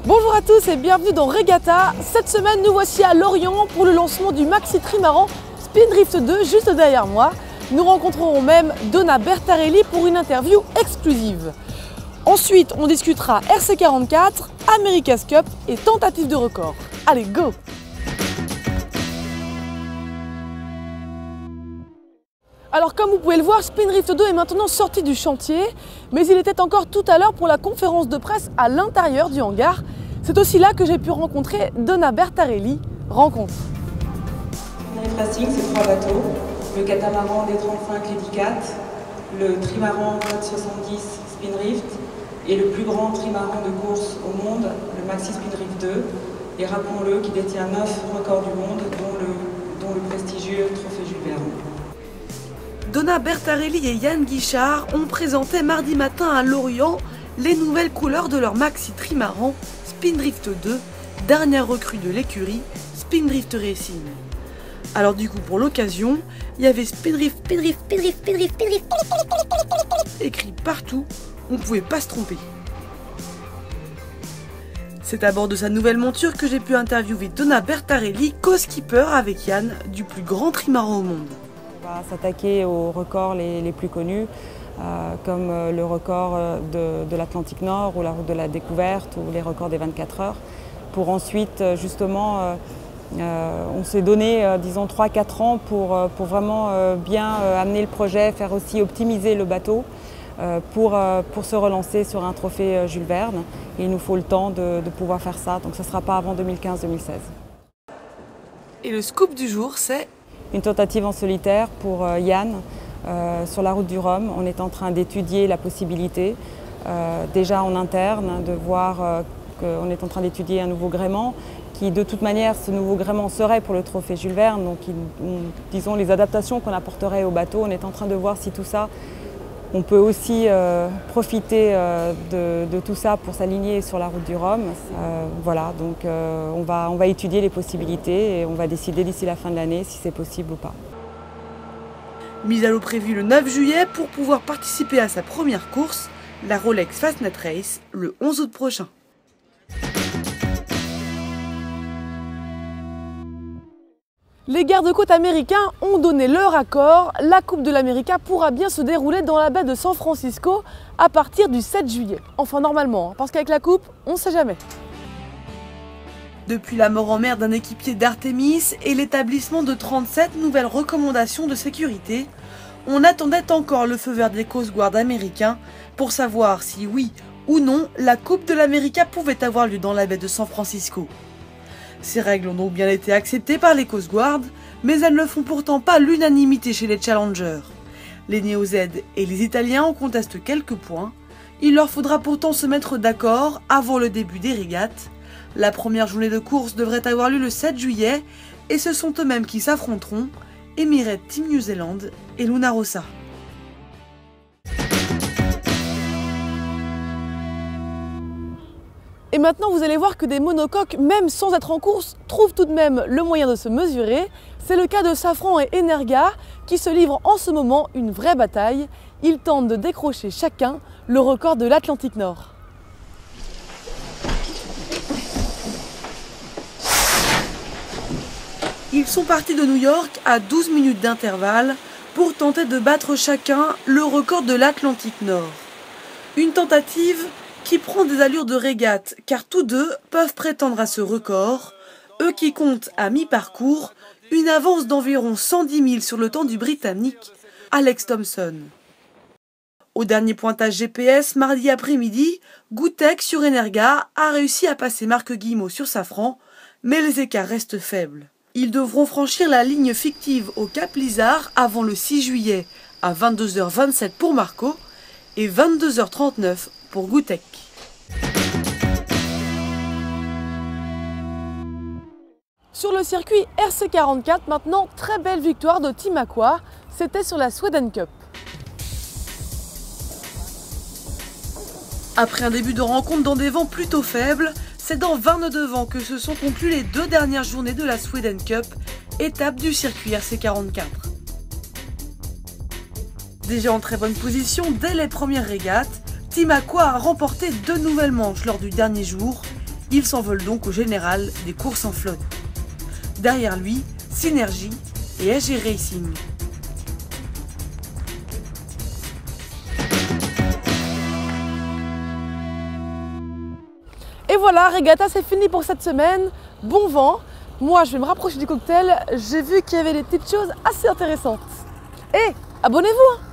Bonjour à tous et bienvenue dans Regatta. Cette semaine, nous voici à Lorient pour le lancement du maxi trimaran Spindrift 2 juste derrière moi. Nous rencontrerons même Donna Bertarelli pour une interview exclusive. Ensuite, on discutera RC44, America's Cup et tentative de record. Allez, go! Alors comme vous pouvez le voir, Spindrift 2 est maintenant sorti du chantier, mais il était encore tout à l'heure pour la conférence de presse à l'intérieur du hangar. C'est aussi là que j'ai pu rencontrer Donna Bertarelli. Rencontre. Spindrift Racing, c'est 3 bateaux. Le catamaran D35 Lady Cat, le trimaran Mode 70 Spindrift et le plus grand trimaran de course au monde, le Maxi Spindrift 2. Et rappelons-le, qui détient 9 records du monde, dont le prestigieux trophée Jules Verne. Donna Bertarelli et Yann Guichard ont présenté mardi matin à Lorient les nouvelles couleurs de leur maxi trimaran Spindrift 2, dernière recrue de l'écurie Spindrift Racing. Alors du coup pour l'occasion, il y avait Spindrift écrit partout, on ne pouvait pas se tromper. C'est à bord de sa nouvelle monture que j'ai pu interviewer Donna Bertarelli, co-skipper avec Yann du plus grand trimaran au monde. On va s'attaquer aux records les plus connus, comme le record de l'Atlantique Nord ou la route de la découverte ou les records des 24 heures. Pour ensuite, justement, on s'est donné, disons, 3-4 ans pour vraiment bien amener le projet, faire aussi optimiser le bateau pour se relancer sur un trophée Jules Verne. Et il nous faut le temps de pouvoir faire ça, donc ce ne sera pas avant 2015-2016. Et le scoop du jour, c'est une tentative en solitaire pour Yann sur la route du Rhum. On est en train d'étudier la possibilité, déjà en interne, de voir qu'on est en train d'étudier un nouveau gréement qui, de toute manière, ce nouveau gréement serait pour le trophée Jules Verne. Donc, disons, les adaptations qu'on apporterait au bateau, on est en train de voir si tout ça, on peut aussi profiter de tout ça pour s'aligner sur la route du Rhum. Voilà, donc on va étudier les possibilités et on va décider d'ici la fin de l'année si c'est possible ou pas. Mise à l'eau prévue le 9 juillet pour pouvoir participer à sa première course, la Rolex Fastnet Race, le 11 août prochain. Les gardes-côtes américains ont donné leur accord. La Coupe de l'America pourra bien se dérouler dans la baie de San Francisco à partir du 7 juillet. Enfin normalement, parce qu'avec la Coupe, on ne sait jamais. Depuis la mort en mer d'un équipier d'Artemis et l'établissement de 37 nouvelles recommandations de sécurité, on attendait encore le feu vert des Coast Guard américains pour savoir si oui ou non la Coupe de l'America pouvait avoir lieu dans la baie de San Francisco. Ces règles ont donc bien été acceptées par les Coast Guard, mais elles ne font pourtant pas l'unanimité chez les challengers. Les Néo-Z et les Italiens en contestent quelques points. Il leur faudra pourtant se mettre d'accord avant le début des régates. La première journée de course devrait avoir lieu le 7 juillet et ce sont eux-mêmes qui s'affronteront, Emirates Team New Zealand et Luna Rossa. Et maintenant, vous allez voir que des monocoques, même sans être en course, trouvent tout de même le moyen de se mesurer. C'est le cas de Safran et Energa qui se livrent en ce moment une vraie bataille. Ils tentent de décrocher chacun le record de l'Atlantique Nord. Ils sont partis de New York à 12 minutes d'intervalle pour tenter de battre chacun le record de l'Atlantique Nord. Une tentative qui prend des allures de régate, car tous deux peuvent prétendre à ce record, eux qui comptent à mi-parcours une avance d'environ 110 000 sur le temps du Britannique, Alex Thompson. Au dernier pointage GPS, mardi après-midi, Goutek sur Energa a réussi à passer Marc Guillemot sur Safran, mais les écarts restent faibles. Ils devront franchir la ligne fictive au Cap Lizard avant le 6 juillet à 22h27 pour Marco et 22h39 pour Goutek. Sur le circuit RC44, maintenant, très belle victoire de Team Aqua. C'était sur la Sweden Cup. Après un début de rencontre dans des vents plutôt faibles, c'est dans 20 nœuds de vent que se sont conclues les 2 dernières journées de la Sweden Cup, étape du circuit RC44. Déjà en très bonne position dès les premières régates, Team Aqua a remporté 2 nouvelles manches lors du dernier jour. Il s'envole donc au général des courses en flotte. Derrière lui, Synergy et SG Racing. Et voilà, Regatta, c'est fini pour cette semaine. Bon vent. Moi, je vais me rapprocher du cocktail. J'ai vu qu'il y avait des petites choses assez intéressantes. Et abonnez-vous!